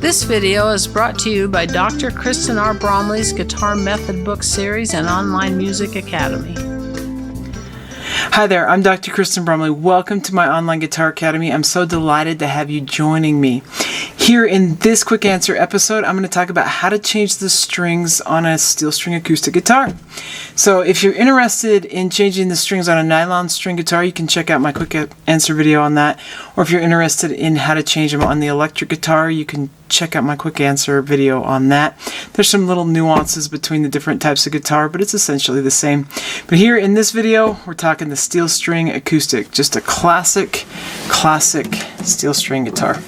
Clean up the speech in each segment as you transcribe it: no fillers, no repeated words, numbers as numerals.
This video is brought to you by Dr. Kristen R. Bromley's Guitar Method Book Series and Online Music Academy. Hi there, I'm Dr. Kristen Bromley. Welcome to my online guitar academy. I'm so delighted to have you joining me. Here in this quick answer episode, I'm going to talk about how to change the strings on a steel string acoustic guitar. So if you're interested in changing the strings on a nylon string guitar, you can check out my quick answer video on that. Or if you're interested in how to change them on the electric guitar, you can check out my quick answer video on that. There's some little nuances between the different types of guitar, but it's essentially the same. But here in this video, we're talking the steel string acoustic, just a classic steel string guitar.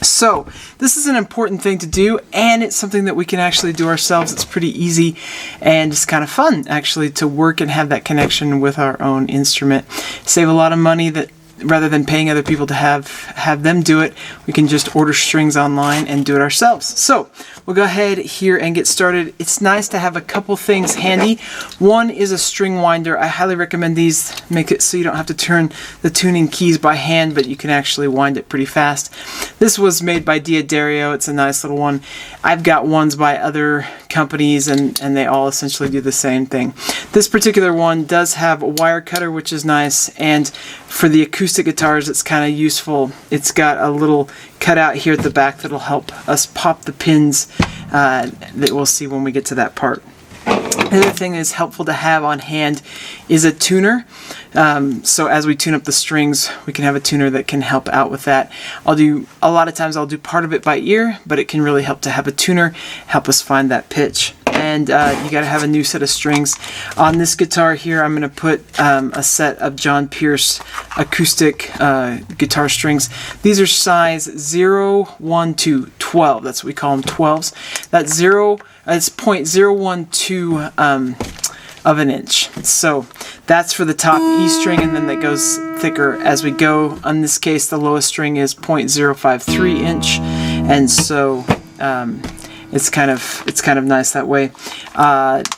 So this is an important thing to do, and it's something that we can actually do ourselves. It's pretty easy, and it's kind of fun actually to work and have that connection with our own instrument. Save a lot of money that rather than paying other people to have them do it, we can just order strings online and do it ourselves. So we'll go ahead here and get started. It's nice to have a couple things handy. One is a string winder. I highly recommend these. Make it so you don't have to turn the tuning keys by hand, but you can actually wind it pretty fast. This was made by D'Addario. It's a nice little one. I've got ones by other companies, and they all essentially do the same thing. This particular one does have a wire cutter, which is nice, and for the acoustic guitars, it's kind of useful. It's got a little cutout here at the back that'll help us pop the pins that we'll see when we get to that part. The other thing that's helpful to have on hand is a tuner. So as we tune up the strings, we can have a tuner that can help out with that. A lot of times I'll do part of it by ear, but it can really help to have a tuner help us find that pitch. And you got to have a new set of strings. On this guitar here, I'm going to put a set of John Pierce acoustic guitar strings. These are size 0, 1, 2, 12. That's what we call them, 12s. That's 0.012 of an inch. So that's for the top E string, and then that goes thicker as we go. On this case, the lowest string is 0.053 inch, and so it's kind of nice that way.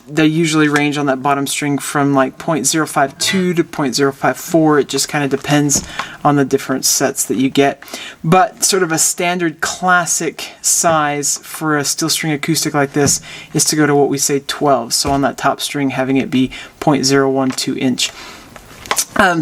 They usually range on that bottom string from like 0.052 to 0.054. It just kind of depends on the different sets that you get. But sort of a standard classic size for a steel string acoustic like this is to go to what we say 12. So on that top string, having it be 0.012 inch.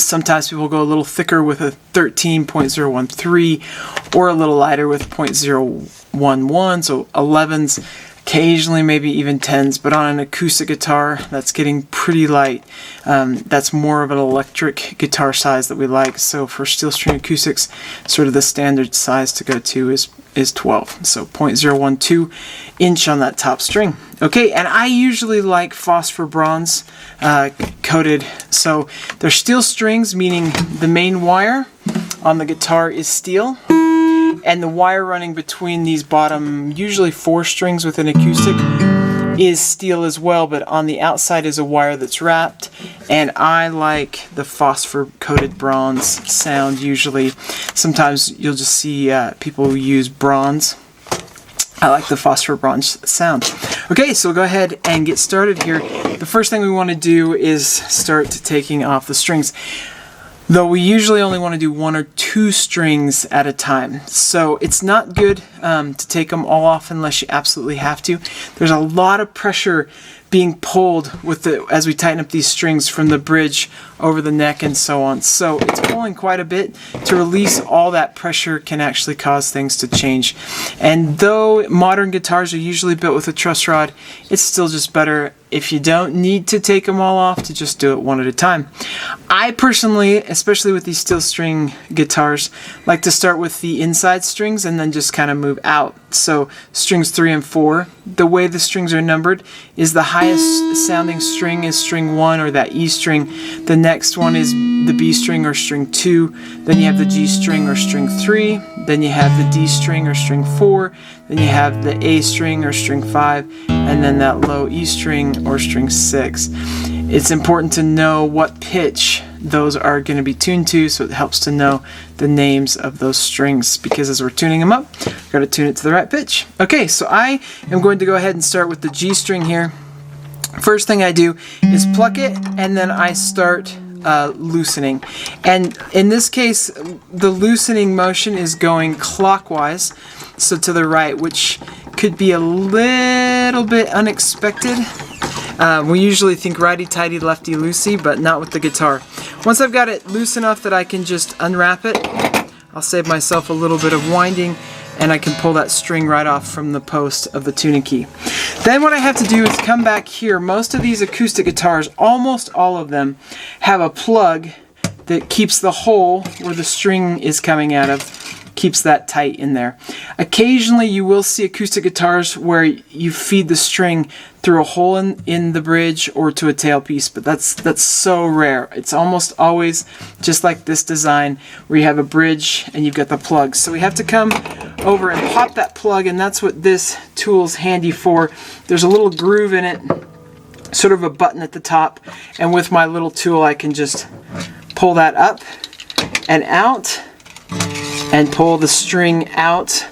Sometimes people go a little thicker with a 13.013 or a little lighter with 0.011, so 11s, occasionally maybe even 10s, but on an acoustic guitar that's getting pretty light. That's more of an electric guitar size that we like. So for steel string acoustics, sort of the standard size to go to is 12, so 0.012 inch on that top string. Okay, and I usually like phosphor bronze coated. So they're steel strings, meaning the main wire on the guitar is steel, and the wire running between these bottom, usually 4 strings with an acoustic, is steel as well, but on the outside is a wire that's wrapped, and I like the phosphor coated bronze sound usually. Sometimes you'll just see people use bronze. I like the phosphor bronze sound. Okay, so we'll go ahead and get started here. The first thing we want to do is start taking off the strings. Though we usually only want to do 1 or 2 strings at a time. So it's not good to take them all off unless you absolutely have to. There's a lot of pressure being pulled as we tighten up these strings from the bridge over the neck and so on. So it's pulling quite a bit. To release all that pressure can actually cause things to change. And though modern guitars are usually built with a truss rod, it's still just better if you don't need to take them all off to just do it one at a time. I personally, especially with these steel string guitars, like to start with the inside strings and then just kind of move out. So strings 3 and 4, the way the strings are numbered is the highest sounding string is string 1 or that E string. The next one is the B string or string 2. Then you have the G string or string 3. Then you have the D string or string 4. Then you have the A string or string 5. And then that low E string or string 6. It's important to know what pitch those are going to be tuned to, so it helps to know the names of those strings, because as we're tuning them up, we've got to tune it to the right pitch. Okay, so I am going to go ahead and start with the G string here. First thing I do is pluck it, and then I start loosening. And in this case, the loosening motion is going clockwise. so to the right, which could be a little bit unexpected. We usually think righty-tighty, lefty-loosey, but not with the guitar. Once I've got it loose enough that I can just unwrap it, I'll save myself a little bit of winding, and I can pull that string right off from the post of the tuning key. Then what I have to do is come back here. Most of these acoustic guitars, almost all of them, have a plug that keeps the hole where the string is coming out of, keeps that tight in there. Occasionally you will see acoustic guitars where you feed the string through a hole in the bridge or to a tailpiece, but that's so rare. It's almost always just like this design where you have a bridge and you've got the plug. So we have to come over and pop that plug, and that's what this tool's handy for. There's a little groove in it, sort of a button at the top, and with my little tool I can just pull that up and out and pull the string out.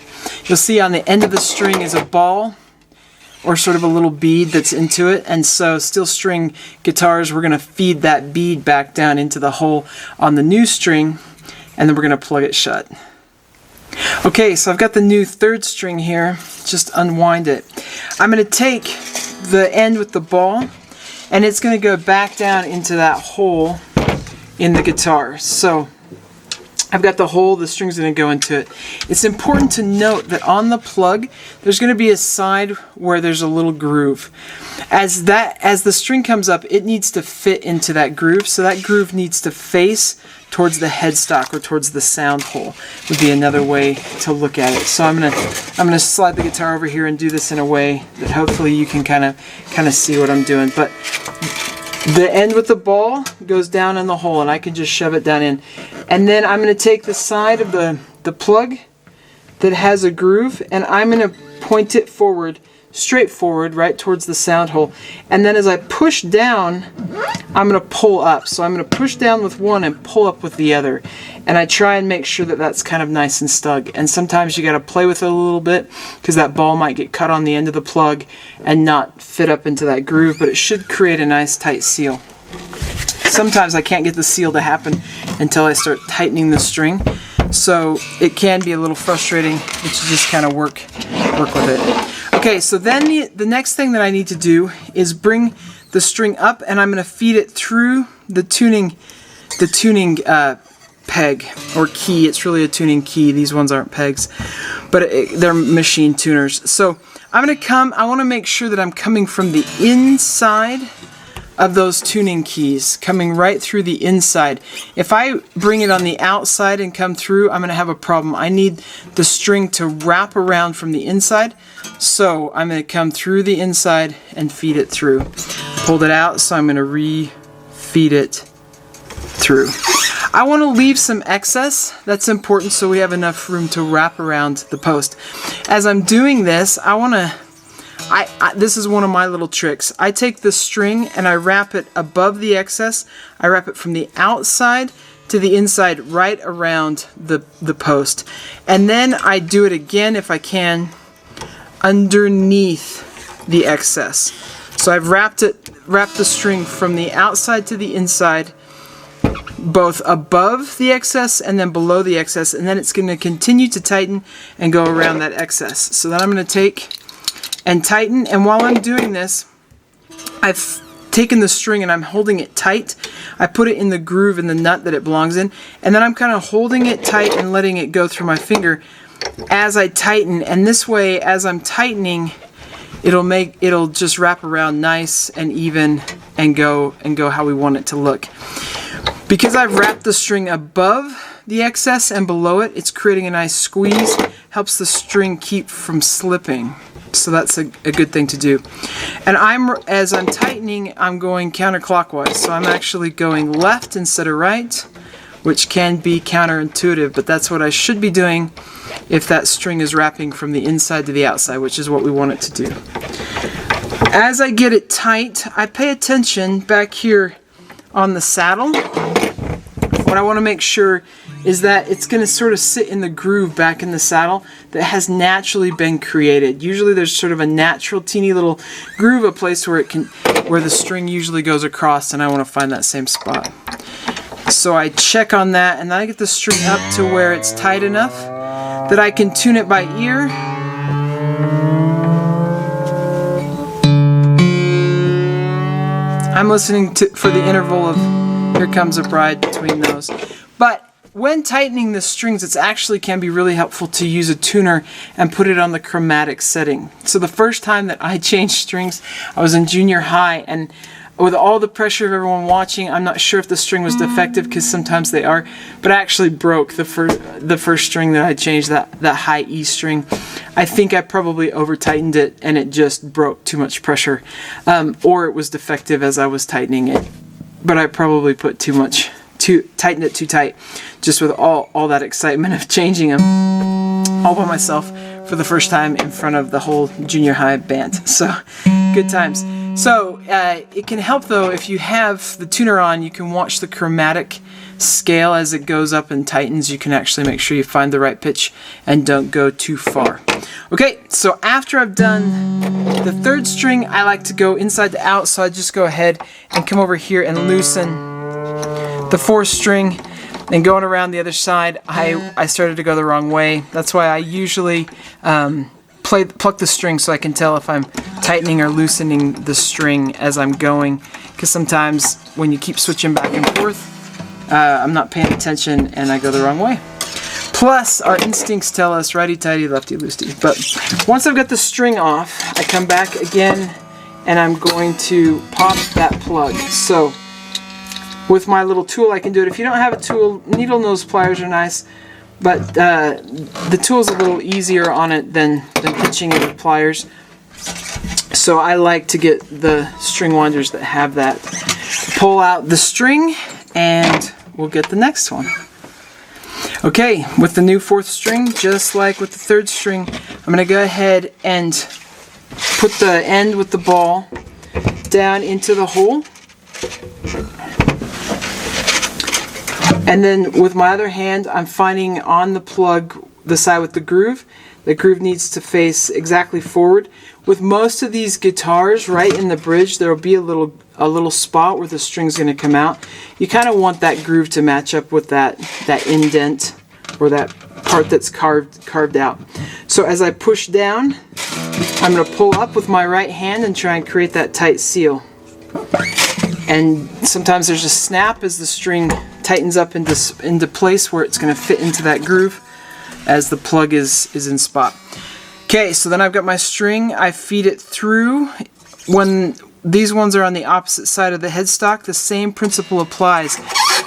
You'll see on the end of the string is a ball or sort of a little bead that's into it, and so steel string guitars, we're going to feed that bead back down into the hole on the new string, and then we're going to plug it shut. Okay, so I've got the new third string here. Just unwind it. I'm going to take the end with the ball, and it's going to go back down into that hole in the guitar. So I've got the hole, the string's going to go into it. It's important to note that on the plug, there's going to be a side where there's a little groove. As the string comes up, it needs to fit into that groove, so that groove needs to face towards the headstock or towards the sound hole, would be another way to look at it. So I'm gonna slide the guitar over here and do this in a way that hopefully you can kind of see what I'm doing. But the end with the ball goes down in the hole, and I can just shove it down in. And then I'm going to take the side of the plug that has a groove, and I'm going to point it forward, straight forward, right towards the sound hole. And then as I push down, I'm going to pull up. So I'm going to push down with one and pull up with the other. And I try and make sure that that's kind of nice and snug. And sometimes you got to play with it a little bit because that ball might get cut on the end of the plug and not fit up into that groove, but it should create a nice tight seal. Sometimes I can't get the seal to happen until I start tightening the string, so it can be a little frustrating, but you just kind of work with it. Okay, so then the next thing that I need to do is bring the string up, and I'm going to feed it through the tuning peg or key. It's really a tuning key. These ones aren't pegs, but they're machine tuners. So I'm going to I want to make sure that I'm coming from the inside of those tuning keys, coming right through the inside. If I bring it on the outside and come through, I'm going to have a problem. I need the string to wrap around from the inside, so I'm going to come through the inside and feed it through. Pulled it out, so I'm going to re-feed it through. I want to leave some excess. That's important so we have enough room to wrap around the post. As I'm doing this, this is one of my little tricks. I take the string and I wrap it above the excess. I wrap it from the outside to the inside right around the post. And then I do it again, if I can, underneath the excess. So I've wrapped the string from the outside to the inside, both above the excess and then below the excess, and then it's going to continue to tighten and go around that excess. So then I'm going to take and tighten, and while I'm doing this, I've taken the string and I'm holding it tight. I put it in the groove in the nut that it belongs in, and then I'm kind of holding it tight and letting it go through my finger as I tighten, and this way, as I'm tightening, it'll just wrap around nice and even and go how we want it to look. Because I've wrapped the string above the excess and below it, it's creating a nice squeeze, helps the string keep from slipping. So that's a good thing to do. And as I'm tightening, I'm going counterclockwise. So I'm actually going left instead of right, which can be counterintuitive, but that's what I should be doing if that string is wrapping from the inside to the outside, which is what we want it to do. As I get it tight, I pay attention back here on the saddle. What I want to make sure is that it's going to sort of sit in the groove back in the saddle that has naturally been created. Usually there's sort of a natural teeny little groove, a place where the string usually goes across, and I want to find that same spot. So I check on that, and then I get the string up to where it's tight enough that I can tune it by ear. I'm listening for the interval of Here Comes a Bride between those. But when tightening the strings, it actually can be really helpful to use a tuner and put it on the chromatic setting. So the first time that I changed strings, I was in junior high, and with all the pressure of everyone watching, I'm not sure if the string was defective, because sometimes they are, but I actually broke the first string that I changed, that high E string. I think I probably over tightened it and it just broke too much pressure, or it was defective as I was tightening it, but I probably put tightened it too tight, just with all that excitement of changing them all by myself for the first time in front of the whole junior high band. So good times. So it can help though, if you have the tuner on, you can watch the chromatic scale as it goes up and tightens. You can actually make sure you find the right pitch and don't go too far. Okay, so after I've done the third string, I like to go inside to out, so I just go ahead and come over here and loosen the fourth string. And going around the other side, I started to go the wrong way. That's why I usually pluck the string so I can tell if I'm tightening or loosening the string as I'm going, because sometimes when you keep switching back and forth, I'm not paying attention and I go the wrong way. Plus, our instincts tell us righty-tighty, lefty-loosey. But once I've got the string off, I come back again and I'm going to pop that plug. So with my little tool, I can do it. If you don't have a tool, needle nose pliers are nice, but the tool's a little easier on it than pitching it with pliers. So I like to get the string winders that have that. Pull out the string and we'll get the next one. Okay, with the new fourth string, just like with the third string, I'm going to go ahead and put the end with the ball down into the hole. And then with my other hand, I'm finding on the plug the side with the groove. The groove needs to face exactly forward. With most of these guitars, right in the bridge, there will be a little spot where the string's going to come out. You kind of want that groove to match up with that indent or that part that's carved out. So as I push down, I'm going to pull up with my right hand and try and create that tight seal. And sometimes there's a snap as the string tightens up into place where it's going to fit into that groove as the plug is in spot. Okay, so then I've got my string. I feed it through. When these ones are on the opposite side of the headstock, the same principle applies.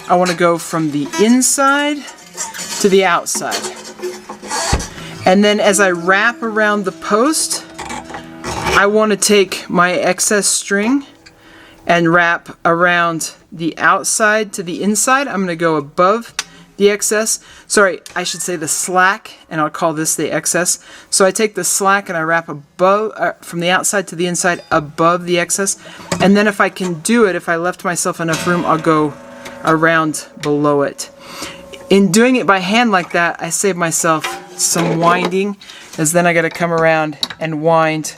I want to go from the inside to the outside. And then as I wrap around the post, I want to take my excess string and wrap around the outside to the inside. I'm going to go above the excess. Sorry, I should say the slack, and I'll call this the excess. So I take the slack and I wrap above, from the outside to the inside above the excess. And then if I can do it, if I left myself enough room, I'll go around below it. In doing it by hand like that, I save myself some winding, as then I got to come around and wind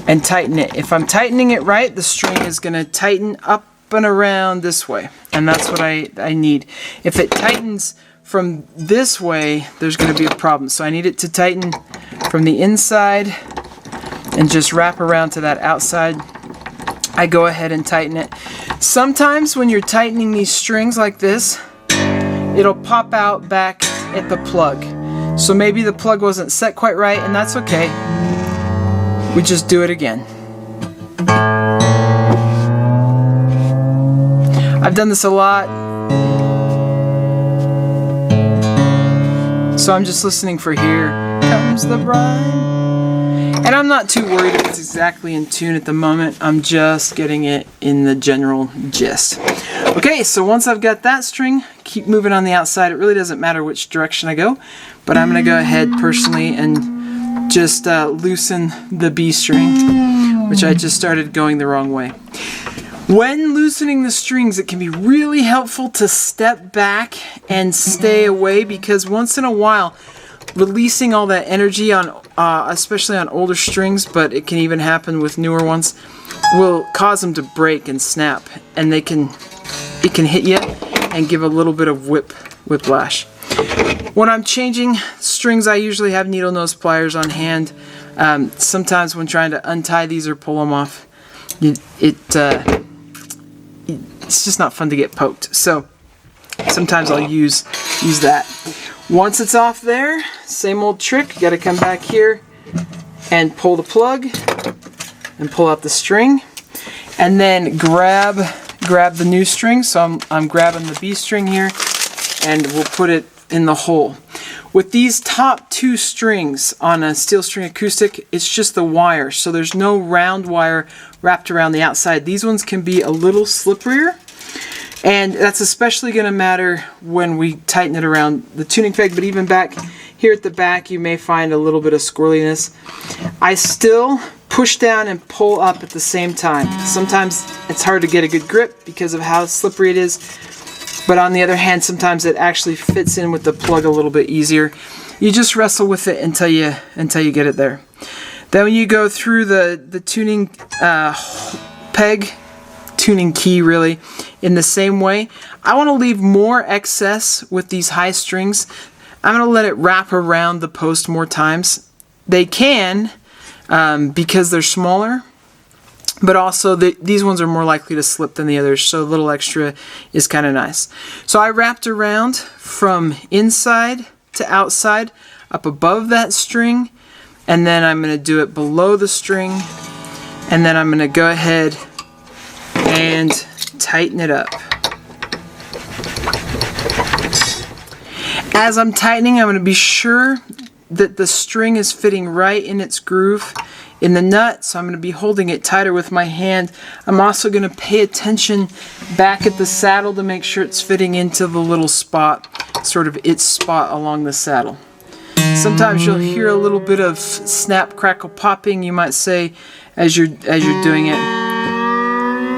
and tighten it. If I'm tightening it right, the string is going to tighten up and around this way, and that's what I need. If it tightens from this way, there's going to be a problem. So I need it to tighten from the inside and just wrap around to that outside. I go ahead and tighten it. Sometimes when you're tightening these strings like this, it'll pop out back at the plug. So maybe the plug wasn't set quite right, and that's okay. We just do it again. I've done this a lot, so I'm just listening for Here Comes the Bride. And I'm not too worried if it's exactly in tune at the moment. I'm just getting it in the general gist. Okay, so once I've got that string, keep moving on the outside. It really doesn't matter which direction I go, but I'm going to go ahead personally and just loosen the B string, which I just started going the wrong way. When loosening the strings, it can be really helpful to step back and stay away, because once in a while, releasing all that energy on, especially on older strings, but it can even happen with newer ones, will cause them to break and snap, and it can hit you and give a little bit of whiplash. When I'm changing strings, I usually have needle nose pliers on hand. Sometimes when trying to untie these or pull them off, it's just not fun to get poked. So sometimes I'll use that. Once it's off there, same old trick. Got to come back here and pull the plug and pull out the string, and then grab the new string. So I'm grabbing the B string here, and we'll put it in the hole. With these top two strings on a steel string acoustic, it's just the wire, so there's no round wire wrapped around the outside. These ones can be a little slipperier, and that's especially going to matter when we tighten it around the tuning peg. But even back here at the back, you may find a little bit of squirreliness. I still push down and pull up at the same time. Sometimes it's hard to get a good grip because of how slippery it is, but on the other hand, sometimes it actually fits in with the plug a little bit easier. You just wrestle with it until you get it there. Then when you go through the tuning peg, tuning key really, in the same way, I want to leave more excess with these high strings. I'm going to let it wrap around the post more times. They can, because they're smaller, but also these ones are more likely to slip than the others, so a little extra is kind of nice. So I wrapped around from inside to outside, up above that string, and then I'm going to do it below the string, and then I'm going to go ahead and tighten it up. As I'm tightening, I'm going to be sure that the string is fitting right in its groove in the nut, so I'm going to be holding it tighter with my hand. I'm also going to pay attention back at the saddle to make sure it's fitting into the little spot, sort of its spot along the saddle. Sometimes you'll hear a little bit of snap, crackle, popping, you might say, as you're doing it.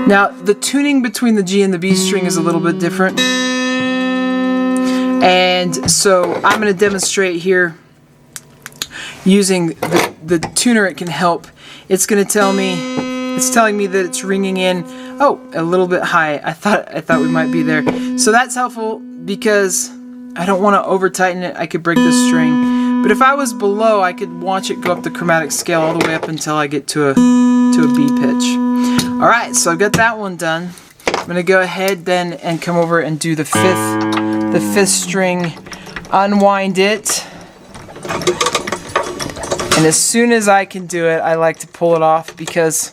Now, the tuning between the G and the B string is a little bit different, and so I'm going to demonstrate here using the tuner. It can help. It's going to tell me, it's telling me that it's ringing in, oh, a little bit high. I thought we might be there. So that's helpful because I don't want to over tighten it. I could break the string. But if I was below, I could watch it go up the chromatic scale all the way up until I get to a B pitch. All right, so I've got that one done. I'm going to go ahead then and come over and do the fifth string, unwind it. And as soon as I can do it, I like to pull it off because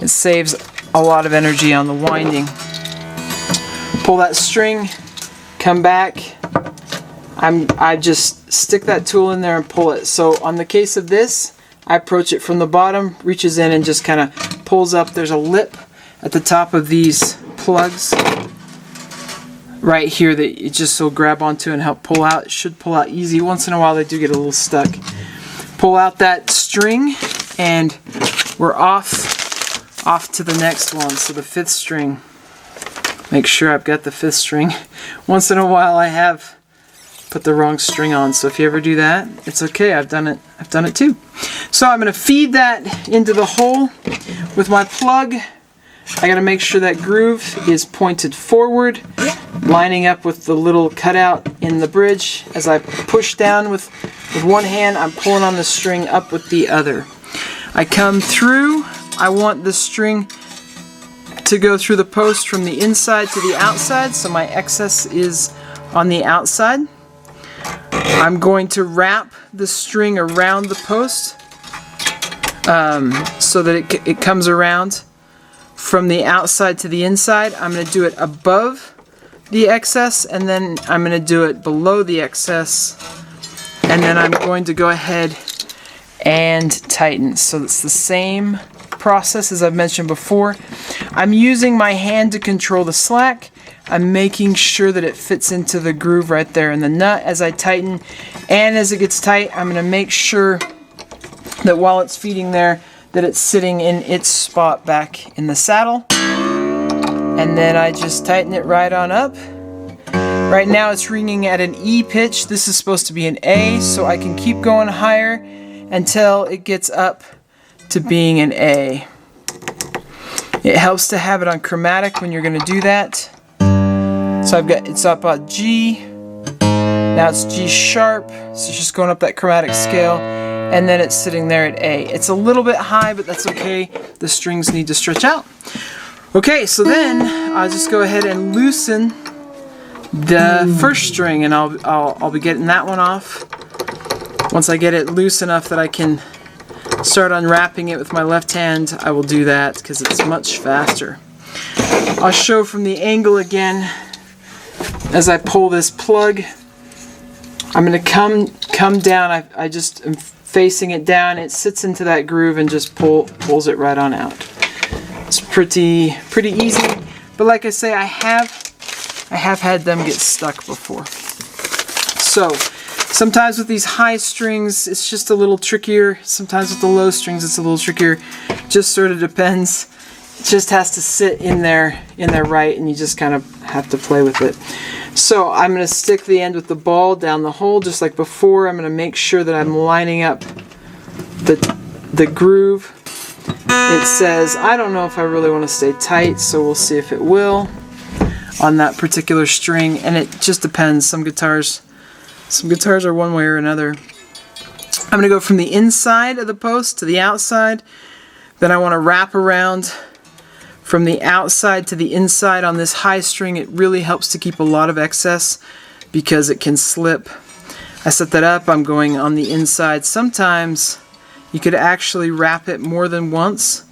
it saves a lot of energy on the winding. Pull that string, come back. I just stick that tool in there and pull it. So on the case of this, I approach it from the bottom, reaches in and just kind of pulls up. There's a lip at the top of these plugs right here that you just will grab onto and help pull out. It should pull out easy. Once in a while they do get a little stuck. Pull out that string and we're off to the next one. So the fifth string. Make sure I've got the fifth string. Once in a while I have put the wrong string on, so if you ever do that, it's okay. I've done it too. So I'm going to feed that into the hole with my plug. I got to make sure that groove is pointed forward, lining up with the little cutout in the bridge. As I push down with one hand, I'm pulling on the string up with the other. I come through. I want the string to go through the post from the inside to the outside, so my excess is on the outside. I'm going to wrap the string around the post so that it comes around from the outside to the inside. I'm going to do it above the excess, and then I'm going to do it below the excess, and then I'm going to go ahead and tighten. So it's the same process as I've mentioned before. I'm using my hand to control the slack. I'm making sure that it fits into the groove right there in the nut as I tighten, and as it gets tight, I'm going to make sure that while it's feeding there, that it's sitting in its spot back in the saddle, and then I just tighten it right on up. Right now it's ringing at an E pitch. This is supposed to be an A, so I can keep going higher until it gets up to being an A. It helps to have it on chromatic when you're going to do that. So it's up at G, Now it's G sharp, so it's just going up that chromatic scale, and then it's sitting there at A. It's a little bit high, but that's okay. The strings need to stretch out. Okay, so then I'll just go ahead and loosen the first string, and I'll be getting that one off. Once I get it loose enough that I can start unwrapping it with my left hand, I will do that because it's much faster. I'll show from the angle again as I pull this plug. I'm going to come down. I just am facing it down. It sits into that groove and just pulls it right on out. It's pretty easy. But like I say, I have had them get stuck before. So sometimes with these high strings, it's just a little trickier. Sometimes with the low strings, it's a little trickier. Just sort of depends. It just has to sit in there right, and you just kind of have to play with it. So I'm going to stick the end with the ball down the hole just like before. I'm going to make sure that I'm lining up the groove. It says, I don't know if I really want to stay tight, so we'll see if it will on that particular string, and it just depends. Some guitars are one way or another. I'm going to go from the inside of the post to the outside. Then I want to wrap around from the outside to the inside on this high string. It really helps to keep a lot of excess because it can slip. I set that up. I'm going on the inside. Sometimes you could actually wrap it more than once,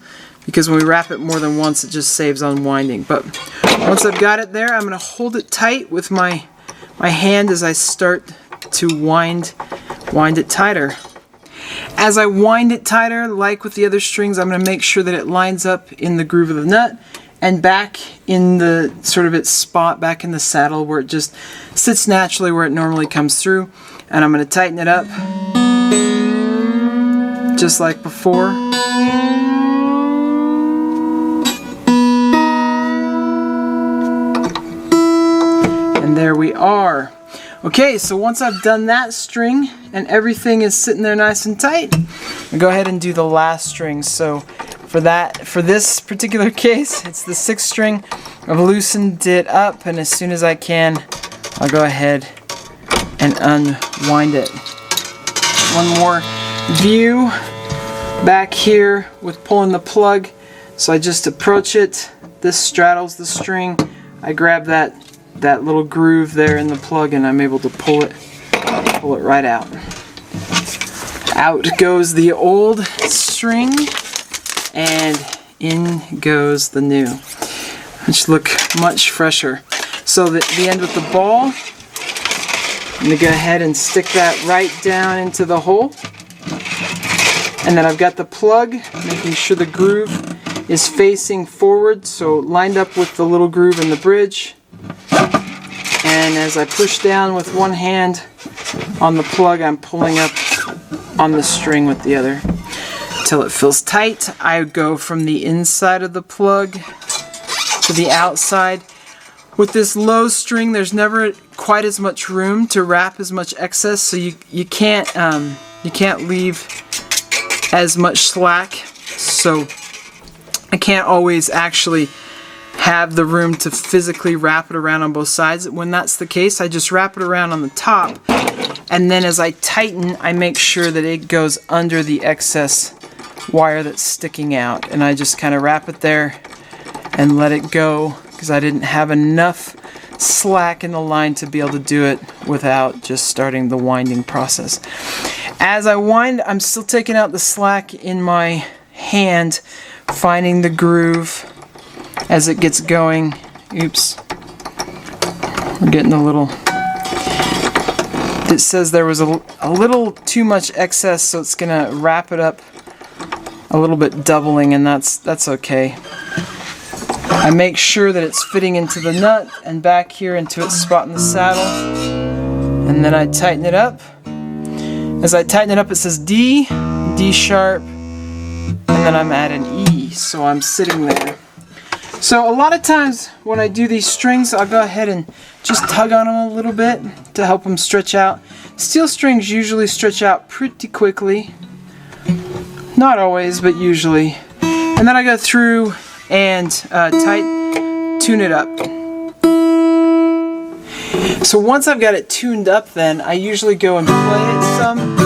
because when we wrap it more than once, it just saves unwinding. But once I've got it there, I'm going to hold it tight with my hand as I start to wind it tighter. As I wind it tighter, like with the other strings, I'm going to make sure that it lines up in the groove of the nut and back in the sort of its spot, back in the saddle where it just sits naturally where it normally comes through. And I'm going to tighten it up just like before. And there we are. Okay, so once I've done that string and everything is sitting there nice and tight, I'll go ahead and do the last string. So for this particular case, it's the 6th string. I've loosened it up, and as soon as I can, I'll go ahead and unwind it. One more view back here with pulling the plug. So I just approach it. This straddles the string. I grab that little groove there in the plug, and I'm able to pull it right out. Out goes the old string, and in goes the new, which look much fresher. So the end with the ball, I'm going to go ahead and stick that right down into the hole. And then I've got the plug, making sure the groove is facing forward, so lined up with the little groove in the bridge. And as I push down with one hand on the plug, I'm pulling up on the string with the other until it feels tight. I go from the inside of the plug to the outside. With this low string, there's never quite as much room to wrap as much excess, so you can't leave as much slack. So I can't always actually have the room to physically wrap it around on both sides. When that's the case, I just wrap it around on the top, and then as I tighten, I make sure that it goes under the excess wire that's sticking out, and I just kind of wrap it there and let it go, because I didn't have enough slack in the line to be able to do it without just starting the winding process. As I wind, I'm still taking out the slack in my hand, finding the groove as it gets going. Oops. We're getting a little... It says there was a little too much excess, so it's going to wrap it up a little bit, doubling, and that's okay. I make sure that it's fitting into the nut and back here into its spot in the saddle, and then I tighten it up. As I tighten it up, it says D, D sharp, and then I'm at an E, so I'm sitting there. So a lot of times when I do these strings, I'll go ahead and just tug on them a little bit to help them stretch out. Steel strings usually stretch out pretty quickly. Not always, but usually. And then I go through and tune it up. So once I've got it tuned up, then I usually go and play it some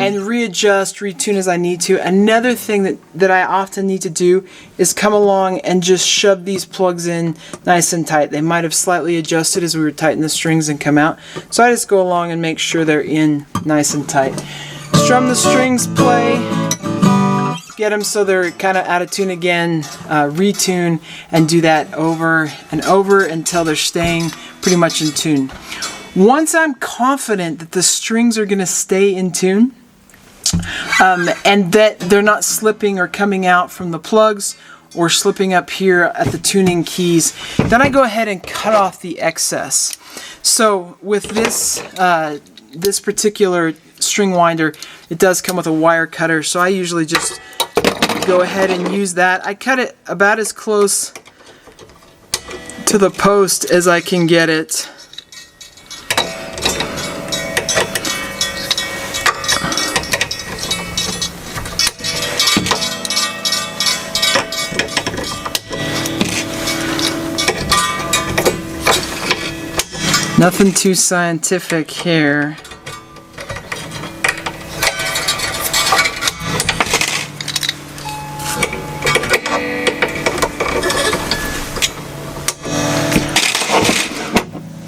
and readjust, retune as I need to. Another thing that I often need to do is come along and just shove these plugs in nice and tight. They might have slightly adjusted as we were tightening the strings and come out. So I just go along and make sure they're in nice and tight. Strum the strings, play, get them so they're kind of out of tune again, retune, and do that over and over until they're staying pretty much in tune. Once I'm confident that the strings are going to stay in tune, and that they're not slipping or coming out from the plugs or slipping up here at the tuning keys, then I go ahead and cut off the excess. So with this this particular string winder, it does come with a wire cutter, so I usually just go ahead and use that. I cut it about as close to the post as I can get it. Nothing too scientific here.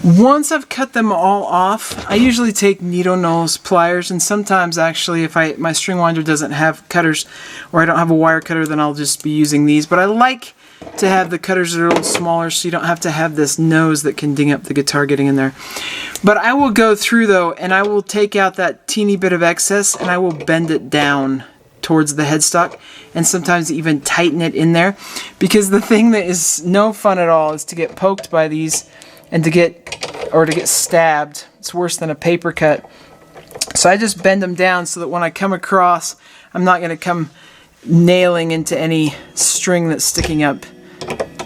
Once I've cut them all off, I usually take needle nose pliers, and sometimes actually if my string winder doesn't have cutters or I don't have a wire cutter, then I'll just be using these. But I like to have the cutters that are a little smaller so you don't have to have this nose that can ding up the guitar getting in there. But I will go through though and I will take out that teeny bit of excess and I will bend it down towards the headstock and sometimes even tighten it in there, because the thing that is no fun at all is to get poked by these and to get stabbed. It's worse than a paper cut. So I just bend them down so that when I come across, I'm not going to come nailing into any string that's sticking up,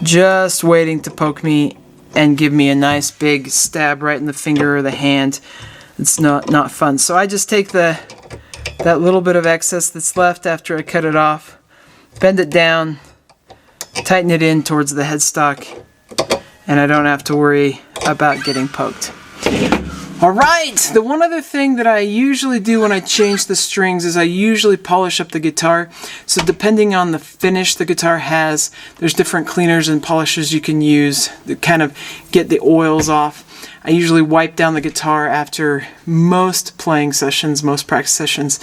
just waiting to poke me and give me a nice big stab right in the finger or the hand. It's not fun. So I just take that little bit of excess that's left after I cut it off, bend it down, tighten it in towards the headstock, and I don't have to worry about getting poked. Alright, the one other thing that I usually do when I change the strings is I usually polish up the guitar. So depending on the finish the guitar has, there's different cleaners and polishers you can use to kind of get the oils off. I usually wipe down the guitar after most playing sessions, most practice sessions.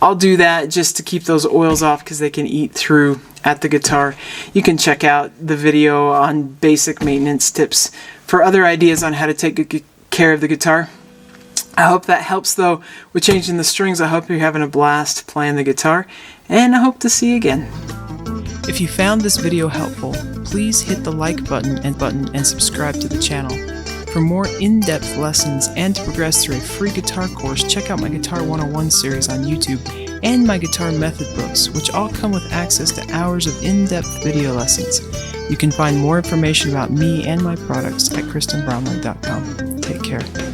I'll do that just to keep those oils off because they can eat through at the guitar. You can check out the video on basic maintenance tips for other ideas on how to take good care of the guitar. I hope that helps though with changing the strings. I hope you're having a blast playing the guitar, and I hope to see you again. If you found this video helpful, please hit the like button and subscribe to the channel. For more in-depth lessons and to progress through a free guitar course, check out my Guitar 101 series on YouTube and my guitar method books, which all come with access to hours of in-depth video lessons. You can find more information about me and my products at KristenBromley.com. Take care.